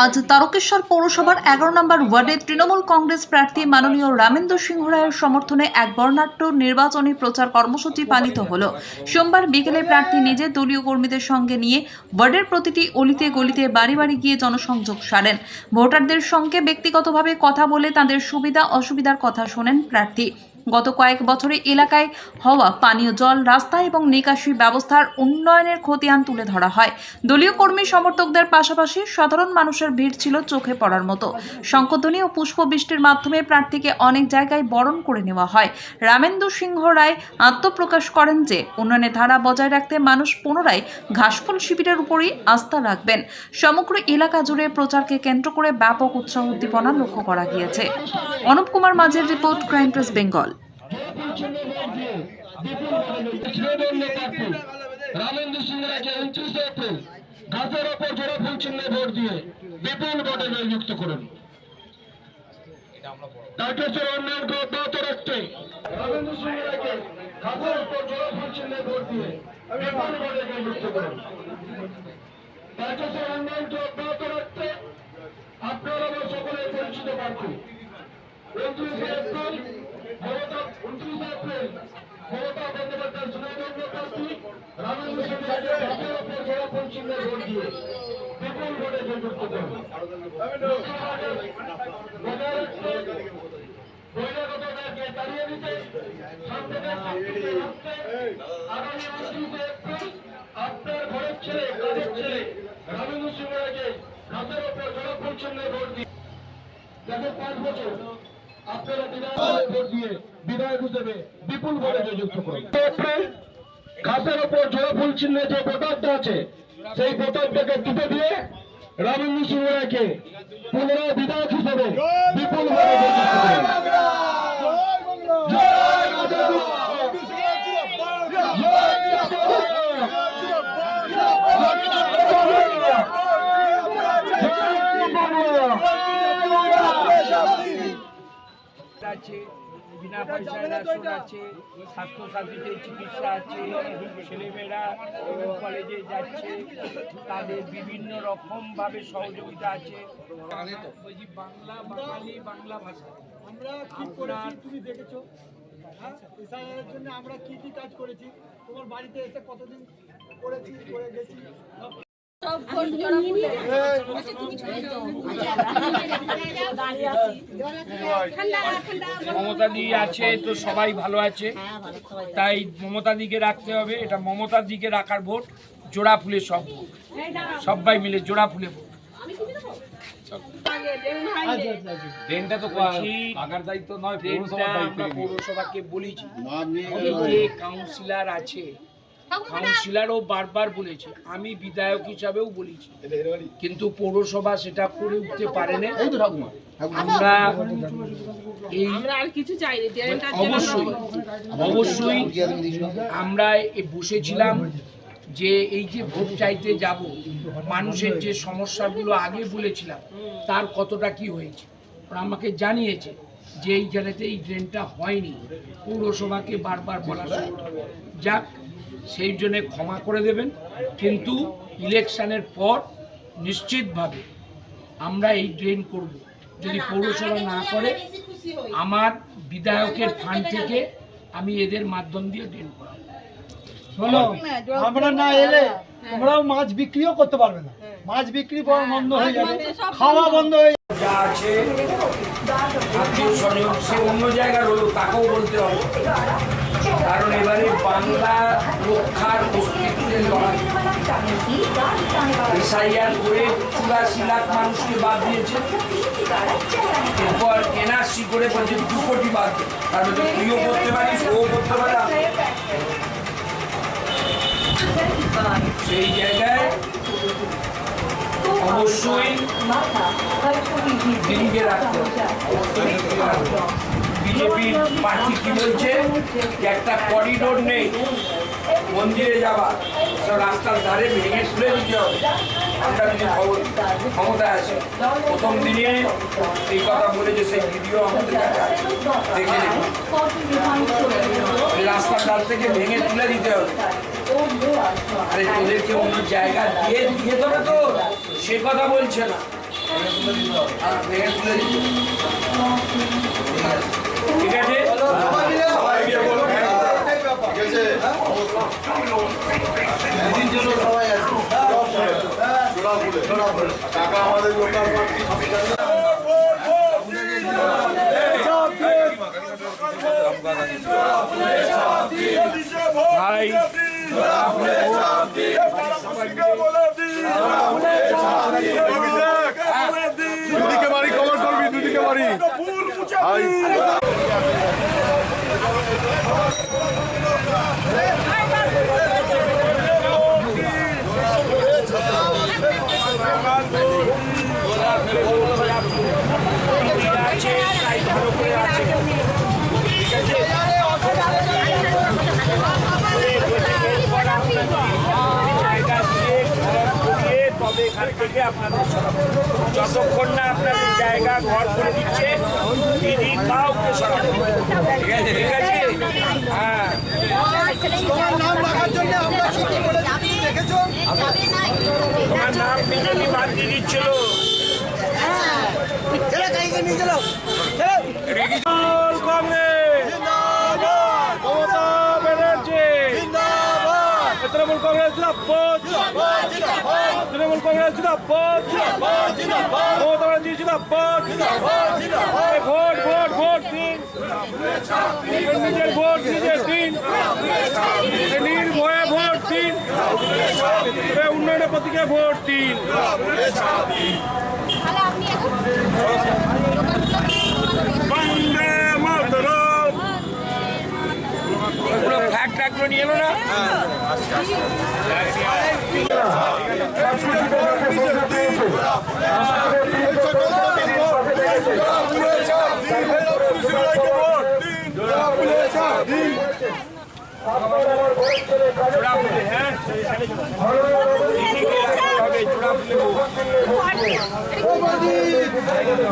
আজ তারকেশ্বর পৌরসভার 11 নম্বর ওয়ার্ডে তৃণমূল কংগ্রেস প্রার্থী মাননীয় রামেন্দ্র সিংহ রায়ের সমর্থনে এক বর্ণাঢ্য নির্বাচনী প্রচার কর্মসূচি পালিত হলো। সোমবার বিকেলে প্রার্থী নিজে দলীয় কর্মীদের সঙ্গে নিয়ে ওয়ার্ডের প্রতিটি অলিতে গলিতে বাড়ি বাড়ি গিয়ে জনসংযোগ সারেন। ভোটারদের সঙ্গে ব্যক্তিগতভাবে কথা বলে তাদের সুবিধা অসুবিধার কথা শোনেন প্রার্থী। গত কয়েক বছরে এলাকায় হওয়া পানীয় জল, রাস্তা এবং নিকাশি ব্যবস্থার উন্নয়নের খতিয়ান তুলে ধরা হয়। দলীয় কর্মী সমর্থকদের পাশাপাশি সাধারণ মানুষের ভিড় ছিল চোখে পড়ার মতো। শঙ্খধ্বনি ও পুষ্পবৃষ্টির মাধ্যমে প্রার্থীকে অনেক জায়গায় বরণ করে নেওয়া হয়। রামেন্দ্র সিংহ রায় আত্মপ্রকাশ করেন যে উন্নয়নের ধারা বজায় রাখতে মানুষ পুনরায় ঘাসফুল শিবিরের উপরই আস্থা রাখবেন। সমগ্র এলাকা জুড়ে প্রচারকে কেন্দ্র করে ব্যাপক উৎসাহ উদ্দীপনা লক্ষ্য করা গিয়েছে। অনুপ কুমার মাঝের report, crime press Bengal. Ramendra Singha রায়কে 29 এপ্রিল গাছের ওপর জোড়া ফুল চিহ্নে ভোট দিয়ে বিপুল ভোটে জয়যুক্ত করুন। তারকেশ্বর উন্নয়নকে অব্যাহত রাখতে রামেন্দ্র সিংহ রায়কে গাছের ওপর জোড়া ফুল চিহ্নে ভোট দিয়ে বিপুল ভোটে জয়যুক্ত করুন। তারকেশ্বর উন্নয়নকে অব্যাহত রাখতে আপনারা সকলে পরিচিত প্রার্থী 29 এপ্রিল মমতা বন্দ্যোপাধ্যায় সুনামধন্য প্রার্থী রামেন্দ্র সিংহ রায়কে গাছের ওপর জোড়া ফুল চিহ্নে ভোট দিয়ে বিপুল ভোটে জয়যুক্ত করুন। বহিরাগতদেরকে তাড়িয়ে দিতে আগামী 29 এপ্রিল আপনার ঘরের ছেলে, কাজের ছেলে রামেন্দ্র সিংহ রায়কে গাছের ওপর জোড়া ফুল চিহ্নে ভোট দিয়ে গত 5 বছর আপনারা ভোট দিয়ে বিধায়ক হিসেবে বিপুল ভোটে জয়যুক্ত করুন। ঘাসের ওপর জোড়া ফুল চিহ্নে যে ভোটারটা আছে সেই ভোটারটাকে টিপে দিয়ে রামেন্দ্র সিংহ রায়কে পুনরায় বিধায়ক হিসেবে বিপুল ভোটে জয়যুক্ত করুন। আছে, বিনা পয়সায় রেশন আছে, স্বাস্থ্যসাথীতে চিকিৎসা আছে, ছেলেমেয়েরা কলেজে যাচ্ছে, তাদের বিভিন্ন রকমভাবে সহযোগিতা আছে। বলছি বাংলা, বাঙালি, বাংলা ভাষা আমরা কি করেছি তুমি দেখেছো? হ্যাঁ, এসআইআর জন্য আমরা কি কি কাজ করেছি, তোমার বাড়িতে এসে কতদিন করেছি, করে গেছি। মমতাদি আছে তো সবাই ভালো আছে, তাই মমতাদিকে রাখতে হবে। এটা মমতার দিকে রাখার ভোট, জোড়া ফুলে সব ভোট, সবাই মিলে জোড়া ফুলে ভোট। ট্রেনটা তো আগার দায়িত্ব নয়, আমরা পৌরসভাকে বলেছি, যে কাউন্সিলর আছে কাউন্সিলরও বারবার বলেছে, আমি বিধায়ক হিসাবেও বলেছি, কিন্তু পৌরসভা সেটা করে উঠতে পারেনি। আমরা এই অবশ্যই আমরা বসেছিলাম যে এই যে ভোট চাইতে যাব, মানুষের যে সমস্যাগুলো আগে বলেছিলাম তার কতটা কি হয়েছে ওরা আমাকে জানিয়েছে যে এই জায়গাতে এই ড্রেনটা হয়নি। পৌরসভাকে বারবার বলা যাক, সেই জন্যে ক্ষমা করে দেবেন, কিন্তু ইলেকশনের পর নিশ্চিতভাবে আমরা এই ড্রেন করব। যদি পৌরসভা না করে, আমার বিধায়কের ফান্ড থেকে আমি এদের মাধ্যম দিয়ে ড্রেন করাবো। শোনো, আমরা না এলে তোমরাও মাছ বিক্রিও করতে পারবে না, মাছ বিক্রি বন্ধ হয়ে যাবে, খাওয়া বন্ধ হয়ে যাবে। যা আছে আত্মীয় স্বজন সে অন্য জায়গার হলো, তাকেও বলতে হবে, কারণ এবারে বাংলা রক্ষার অস্তিত্বের লড়াই। এসআইআর করে 84 লাখ মানুষকে বাদ দিয়েছে, এরপর এনআরসি করে বলছে 2 কোটি বাদ দেয়, তার মধ্যে তুইও করতে পারিস, ও করতে পারে। সেই জায়গায় অবশ্যই দিল্লিকে রাখতে হবে। বিজেপির পার্টি কি বলছে যে একটা করিডোর নেই মন্দিরে যাওয়া, সব রাস্তার ধারে ভেঙে তুলে দিতে হবে। আমরা যদি ক্ষমতায় আছি, প্রথম দিনে এই কথা বলেছে, সেই ভিডিও আমাদের কাছে আছে, দেখে দেখুন। রাস্তার ধার থেকে ভেঙে তুলে দিতে হবে। আরে তোদেরকে অন্য জায়গা দিয়ে তবে তো সে কথা বলছে না, ঠিক আছে টাকা আমাদের লোকাল পার্টি ভাই দুদিকে বাড়ি কভার করবি, দুদিকে বাড়ি তবে এখান থেকে আপনাদের যতক্ষণ না আপনাদের জায়গা ঘর করে দিচ্ছে দিদি কাউকে সরাবে ঠিক আছে ঠিক আছে হ্যাঁ তোমার নাম রাখার জন্য আমরা কি কি করেছি তুমি দেখেছো? তোমার নাম বিজেপি বাদ দিয়ে দিচ্ছিল কংগ্রেস মমতা ব্যানার্জি তৃণমূল কংগ্রেস জিন্দাবাদ তৃণমূল কংগ্রেস জিন্দাবাদ মমতা ব্যানার্জি জিন্দাবাদ ভোট ভোট ভোট দিন নিজের ভোট নিজের দিন নির্ভয়ে ভোট দিন উন্নয়নের প্রতীকে ভোট দিন বন্দে মাতরম ওগুলো ফ্ল্যাগ ট্যাগগুলো নিয়ে এলো না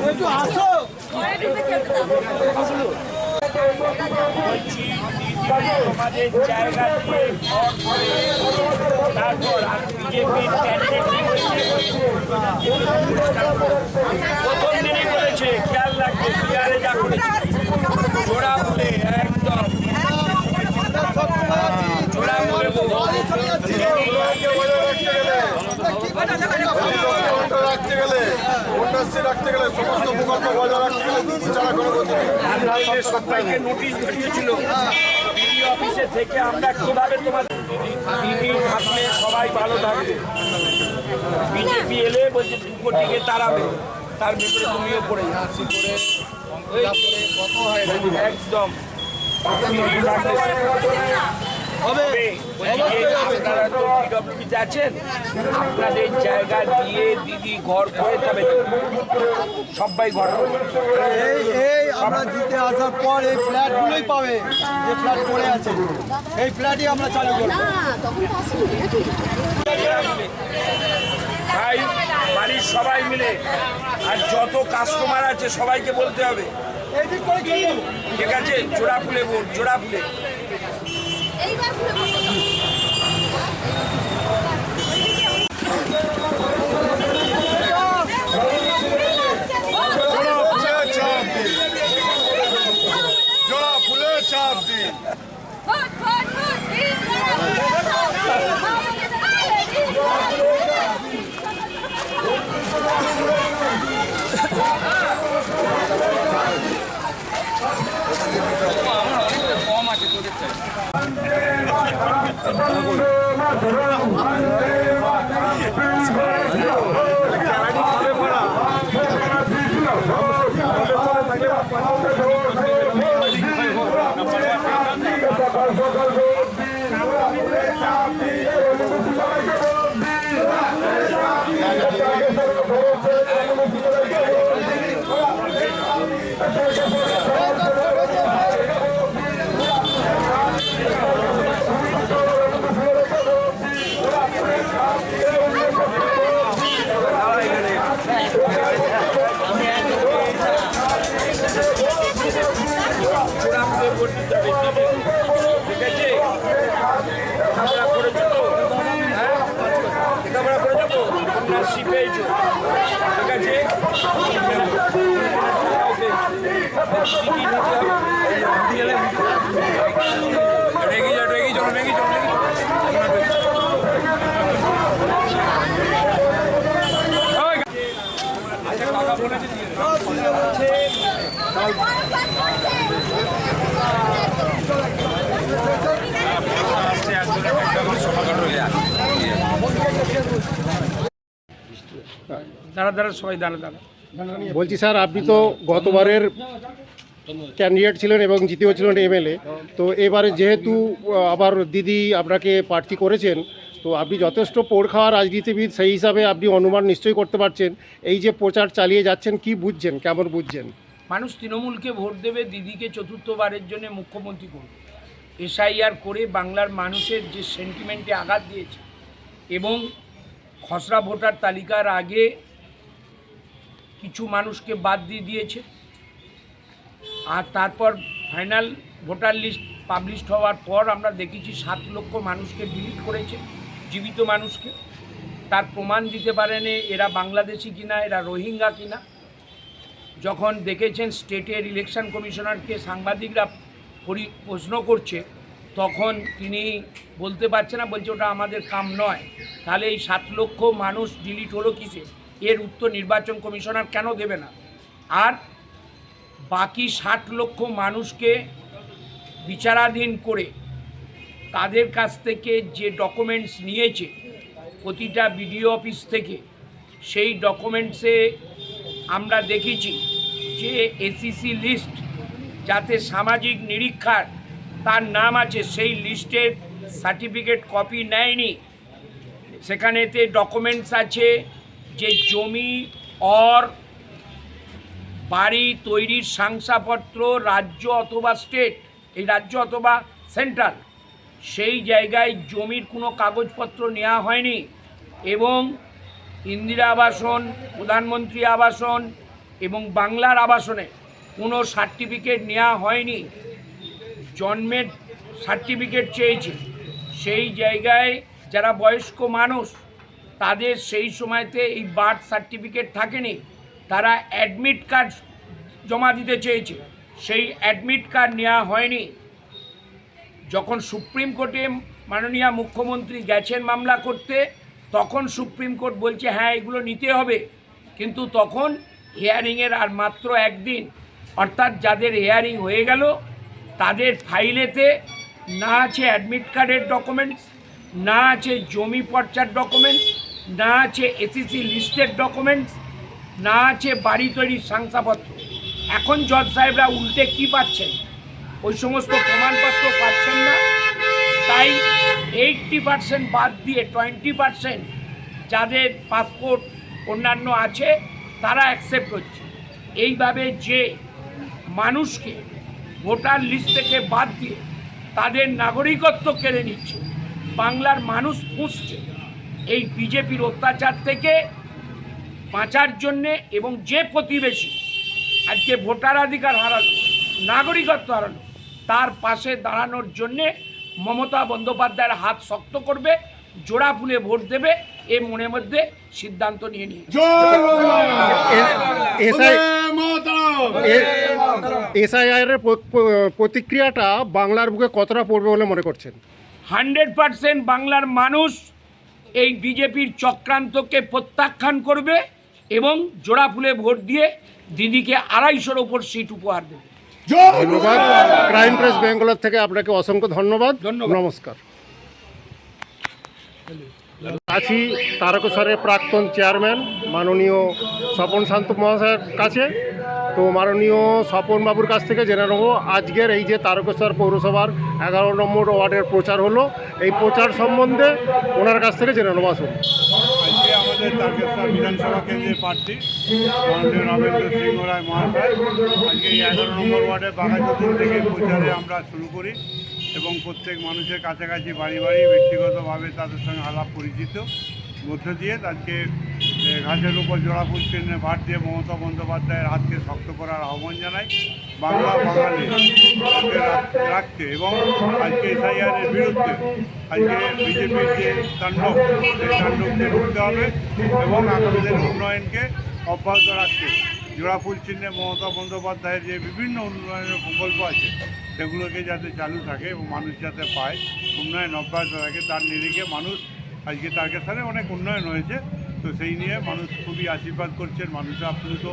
একটু আসো তোমাদের জায়গা দিয়ে ভোট করে তারপর বিজেপির প্রথম দিনই বলেছে খেয়াল রাখবে বিহারে যা করেছে জোড়া বলে একদম জোড়া বলে রাখতে গেলে কন্যাশ্রী রাখতে গেলে সমস্ত প্রকল্প বজায় রাখতে গেলে দিদি ছাড়া কোনো গতি নেই। সবাইকে নোটিশ ধরিয়েছিল দিদি অফিসে থেকে আমরা কিভাবে তোমাদের দিদি থাকলে সবাই ভালো থাকবে বিজেপি এলে বলছে 2 কোটিকে তাড়াবে তার ভিতরে তুমিও পড়ে একদম আপনারা তো পিডব্লিউডিতে আছেন আপনাদের জায়গা দিয়ে দিদি ঘর করে তবে সবাই ঘর এই আমরা জিতে আসার পর এই ফ্ল্যাটগুলোই পাবে যে ফ্ল্যাট পড়ে আছে এই ফ্ল্যাটই আমরা চালু করব ভাই বাড়ির সবাই মিলে আর যত কাস্টমার আছে সবাইকে বলতে হবে এই দিক করে চলে যাবো ঠিক আছে জোড়া ফুলে ভোট জোড়া ফুলে এইবার ঘুরে বসো। জোড়া ফুলে চাপ দিন ভোট, ভোট, ভোট, দিন, কম আছে তোদের চাই জোড়া দাঁড়া সবাই দাঁড়া। বলছি স্যার, আপনি তো গতবারের ক্যান্ডিডেট ছিলেন এবং জিতেও ছিলেন এমএলএ, তো এবারে যেহেতু আবার দিদি আপনাকে প্রার্থী করেছেন, তো আপনি যথেষ্ট পোড় খাওয়া রাজনীতিবিদ, সেই হিসাবে আপনি অনুমান নিশ্চয়ই করতে পারছেন এই যে প্রচার চালিয়ে যাচ্ছেন, কি বুঝছেন, কেমন বুঝছেন? মানুষ তৃণমূলকে ভোট দেবে, দিদিকে চতুর্থবারের জন্য মুখ্যমন্ত্রী করবে। এসআইআর করে বাংলার মানুষের যে সেন্টিমেন্টে আঘাত দিয়েছে এবং খসড়া ভোটার তালিকার আগে কিছু মানুষকে বাদ দিয়ে দিয়েছে, আর তারপর ফাইনাল ভোটার লিস্ট পাবলিশ হওয়ার পর আমরা দেখেছি 7 লক্ষ মানুষকে ডিলিট করেছে, জীবিত মানুষকে। তার প্রমাণ দিতে পারেনি এরা বাংলাদেশি কিনা, এরা রোহিঙ্গা কিনা। যখন দেখেছেন স্টেটের ইলেকশন কমিশনারকে সাংবাদিকরা প্রশ্ন করছে, তখন তিনি বলতে পারছে না, বলছে ওটা আমাদের কাম নয়। তাহলে এই 7 লক্ষ মানুষ ডিলিট হলো কিসে? এর উত্তর নির্বাচন কমিশনার কেন দেবে না? আর বাকি 60 লক্ষ মানুষকে বিচারাধীন করে তাদের কাছ থেকে যে ডকুমেন্টস নিয়েছে প্রতিটা বিডিও অফিস থেকে, সেই ডকুমেন্টসে আমরা দেখেছি যে এসিসি লিস্ট যাতে সামাজিক নিরীক্ষার তার নাম আছে, সেই লিস্টের সার্টিফিকেট কপি নেয়নি। সেখানেতে ডকুমেন্টস আছে যে জমি অর বাড়ি তৈরির শংসাপত্র রাজ্য অথবা স্টেট, এই রাজ্য অথবা সেন্ট্রাল, সেই জায়গায় জমির কোনো কাগজপত্র নেওয়া হয়নি। এবং ইন্দিরা আবাসন, প্রধানমন্ত্রী আবাসন এবং বাংলার আবাসনে কোনো সার্টিফিকেট নেওয়া হয়নি। জন্মের সার্টিফিকেট চেয়েছে, সেই জায়গায় যারা বয়স্ক মানুষ তাদের সেই সময়তে এই বার্থ সার্টিফিকেট থাকেনি, তারা অ্যাডমিট কার্ড জমা দিতে চেয়েছে, সেই অ্যাডমিট কার্ড নেওয়া হয়নি। যখন সুপ্রিম কোর্টে মাননীয় মুখ্যমন্ত্রী গেছেন মামলা করতে, তখন সুপ্রিম কোর্ট বলছে হ্যাঁ এগুলো নিতে হবে, কিন্তু তখন হিয়ারিংয়ের আর মাত্র 1 দিন, অর্থাৎ যাদের হিয়ারিং হয়ে গেল তাদের ফাইলেতে না আছে অ্যাডমিট কার্ডের ডকুমেন্টস, না আছে জমি পর্চার ডকুমেন্টস, না আছে এসিসি লিস্টের ডকুমেন্টস, না আছে বাড়ি তৈরির শংসাপত্র। এখন জজ সাহেবরা উল্টে কি পাচ্ছেন? ওই সমস্ত প্রমাণপত্র পাচ্ছেন না, তাই 80% বাদ দিয়ে 20% যাদের পাসপোর্ট অন্যান্য আছে তারা অ্যাকসেপ্ট হচ্ছে। এইভাবে যে মানুষকে ভোটার লিস্ট থেকে বাদ দিয়ে তাদের নাগরিকত্ব কেড়ে নিচ্ছে, বাংলার মানুষ ফুঁসছে। এই বিজেপির অত্যাচার থেকে বাঁচার জন্যে এবং যে প্রতিবেশী আজকে ভোটাধিকার হারালো, নাগরিকত্ব হারালো, তার পাশে দাঁড়ানোর জন্যে মমতা বন্দ্যোপাধ্যায়ের হাত শক্ত করবে, জোড়া ফুলে ভোট দেবে, এ মনের মধ্যে সিদ্ধান্ত নিয়ে নিয়ে এসআইআর এর প্রতিক্রিয়াটা বাংলার বুকে কতটা পড়বে বলে মনে করছেন? 100% বাংলার মানুষ এই বিজেপির চক্রান্তকে প্রত্যাখ্যান করবে এবং জোড়া ফুলে ভোট দিয়ে দিদিকে 250-র ওপর সিট উপহার দেবে। ধন্যবাদ। ক্রাইম প্রেস বেঙ্গলোর থেকে আপনাকে অসংখ্য ধন্যবাদ। নমস্কার। আছি তারকেশ্বরের প্রাক্তন চেয়ারম্যান মাননীয় স্বপন শান্ত মহাশয়ের কাছে। তো মাননীয় স্বপন বাবুর কাছ থেকে জেনে নেব আজকের এই যে তারকেশ্বর পৌরসভার 11 নম্বর ওয়ার্ডের প্রচার হলো, এই প্রচার সম্বন্ধে ওনার কাছ থেকে জেনে নেব। আসুন। আজকে আমাদের তারকেশ্বর বিধানসভা কেন্দ্রের প্রার্থী মাননীয় রবীন্দ্র সিংহ রায় মহাশয় আজকে এই 11 নম্বর ওয়ার্ডে বাঘাযতীন থেকে প্রচারে আমরা শুরু করি এবং প্রত্যেক মানুষের কাছাকাছি বাড়ি বাড়ি ব্যক্তিগতভাবে তাদের সঙ্গে আলাপ পরিচিত মধ্য দিয়ে আজকে ঘাসের উপর জোড়া ফুল চিহ্নে ভাট দিয়ে মমতা বন্দ্যোপাধ্যায়ের হাতকে শক্ত করার আহ্বান জানাই, বাংলা বাঙালি রাখতে এবং আজকে এসআইআরের বিরুদ্ধে আজকে বিজেপির যে তাণ্ডব, সেই তাণ্ডবকে রুখতে হবে এবং আগামী দিনের উন্নয়নকে অব্যাহত রাখতে জোড়াফুল চিহ্নে মমতা বন্দ্যোপাধ্যায়ের যে বিভিন্ন উন্নয়নের প্রকল্প আছে সেগুলোকে যাতে চালু থাকে এবং মানুষ যাতে পায়, উন্নয়ন অব্যাহত থাকে, তার নিরিখে মানুষ আজকে তারকেশ্বরে অনেক উন্নয়ন হয়েছে। তো সেই নিয়ে মানুষ খুবই আশীর্বাদ করছেন, মানুষ আপ্লুত,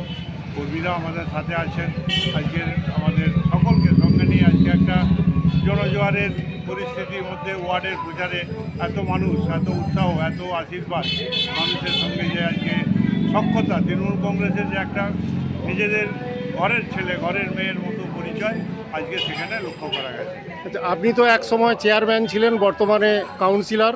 কর্মীরা আমাদের সাথে আছেন। আজকে আমাদের সকলকে সঙ্গে নিয়ে আজকে একটা জনজোয়ারের পরিস্থিতির মধ্যে ওয়ার্ডের প্রচারে এত মানুষ, এত উৎসাহ, এত আশীর্বাদ মানুষের সঙ্গে, যে আজকে সক্ষতা তৃণমূল কংগ্রেসের যে একটা নিজেদের ঘরের ছেলে ঘরের মেয়ের মতো পরিচয় আজকে সেখানে লক্ষ্য করা গেছে। আচ্ছা, আপনি তো এক সময় চেয়ারম্যান ছিলেন, বর্তমানে কাউন্সিলর,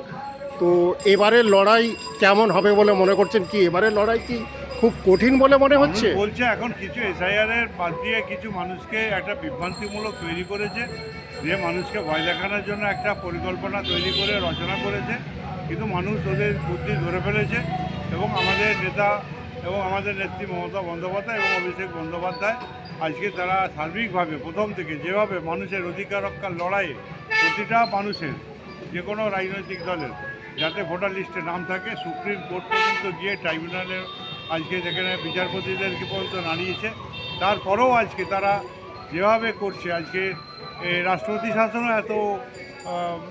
তো এবারের লড়াই কেমন হবে বলে মনে করছেন? কি এবারের লড়াই কি খুব কঠিন বলে মনে হচ্ছে? মানুষ বলছে এখন কিছু এসআইআরের বাদ দিয়ে কিছু মানুষকে একটা বিভ্রান্তিমূলক তৈরি করেছে, যে মানুষকে ভয় দেখানোর জন্য একটা পরিকল্পনা তৈরি করে রচনা করেছে, কিন্তু মানুষ ওদের বুদ্ধি ধরে ফেলেছে। এবং আমাদের নেতা এবং আমাদের নেত্রী মমতা বন্দ্যোপাধ্যায় এবং অভিষেক বন্দ্যোপাধ্যায় আজকে তারা সার্বিকভাবে প্রথম থেকে যেভাবে মানুষের অধিকার রক্ষার লড়াইয়ে প্রতিটা মানুষের, যে কোনো রাজনৈতিক দলের যাতে ভোটার লিস্টে নাম থাকে, সুপ্রিম কোর্ট পর্যন্ত গিয়ে ট্রাইব্যুনালে আজকে যেখানে বিচারপতিদেরকে পর্যন্ত নাড়িয়েছে, তারপরেও আজকে তারা যেভাবে করছে, আজকে রাষ্ট্রপতি শাসনও এত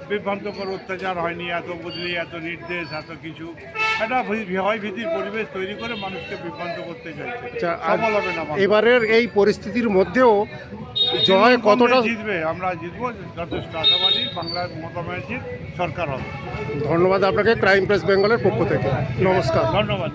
বিভ্রান্তকর অত্যাচার হয়নি, এত বদলি, এত নির্দেশ, এত কিছু একটা ভয় ভীতির পরিবেশ তৈরি করে মানুষকে বিভ্রান্ত করতে চাইছে। আচ্ছা, সফল হবে না। এবারের এই পরিস্থিতির মধ্যেও জয় কতটা জিতবে? আমরা জিতবো, যথেষ্ট আশাবাদী। বাংলার মমতা ব্যানার্জির সরকার হবে। ধন্যবাদ আপনাকে ক্রাইম প্রেস বেঙ্গলের পক্ষ থেকে। নমস্কার। ধন্যবাদ।